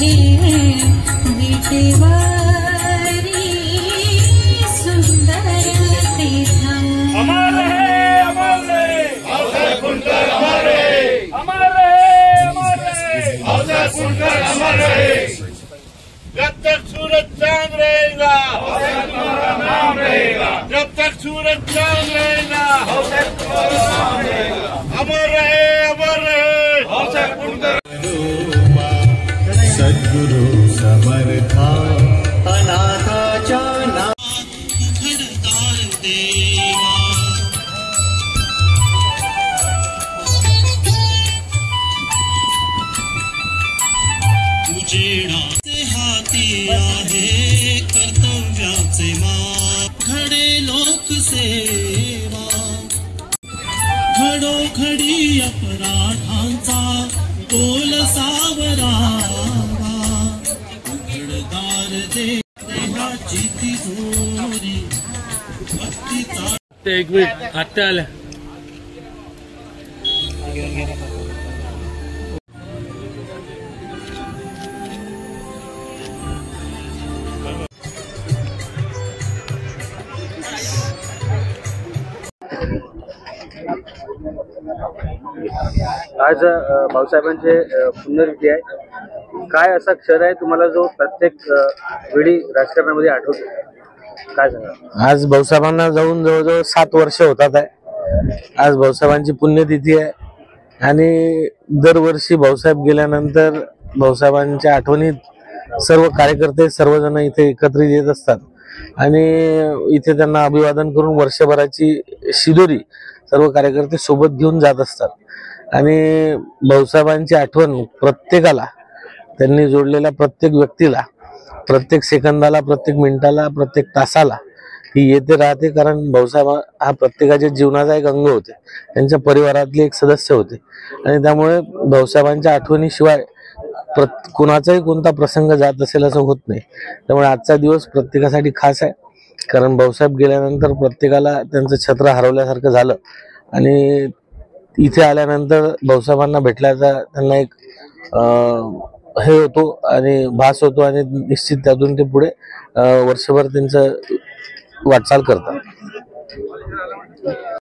आहे विटेवारी सुंदर तीर्थ। अमर रहे भाऊसाहेब कुंडकर, अमर रहे भाऊसाहेब कुंडकर, अमर रहे। जब तक सूरज चांद रहेगा तुम्हारा नाम रहेगा, जब तक सूरज चांद रहेगा तुम्हारा नाम रहेगा। अमर रहे भाऊसाहेब कुंडकर। सद्गुरु समर्था अनाथाच्या घरदार देवा, उजेडाचे हाती आहे कर्तव्याचे माप, घडे लोकसेवा घडोघडी अपराधांचा तोल सावरावा, उघडदार देहाची तिजोरी भक्तीचा। एक मिनिट आत्या आल्या। आज भाऊसाहेबांचे पुण्यतिथी आहे। काय असा क्षण आहे तुम्हाला जो प्रत्येक वेळी राजकारणामध्ये आठवतो, काय सांगा? आज भाऊसाहेबांना जाऊन जवळजवळ 7 वर्ष होतात आहे। आज भाऊसाहेबांची पुण्यतिथी आहे आणि दरवर्षी भाऊसाहेब गेल्यानंतर भाऊसाहेबांच्या आठवणीत सर्व कार्यकर्ते सर्वजण इथे एकत्रित येत असतात आणि इथे त्यांना अभिवादन करून वर्षभराची शिदोरी सर्व कार्यकर्ते सोबत घेऊन जात असतात। आणि भाऊसाहेबांची आठवण प्रत्येकाला, त्यांनी जोडलेल्या प्रत्येक व्यक्तीला, प्रत्येक सेकंदाला, प्रत्येक मिनिटाला, प्रत्येक तासाला ही येते राहते। कारण भाऊसाहेब हा प्रत्येकाच्या जीवनाचा एक अंग होते, त्यांच्या परिवारातले एक सदस्य होते आणि त्यामुळे भाऊसाहेबांच्या आठवणीशिवाय कोणाचाही कोणता प्रसंग जात असेल असं होत नाही। त्यामुळे आजचा दिवस प्रत्येकासाठी खास आहे, कारण भाऊसाहेब गेल्यानंतर प्रत्येकाला त्यांचं छत्र हरवल्यासारखं झालं आणि इथे आल्यानंतर भाऊसाहेबांना भेटल्याचा त्यांना एक हे होतो आणि भास होतो आणि निश्चित त्यातून ते पुढे वर्षभर त्यांचं वाटचाल करतात।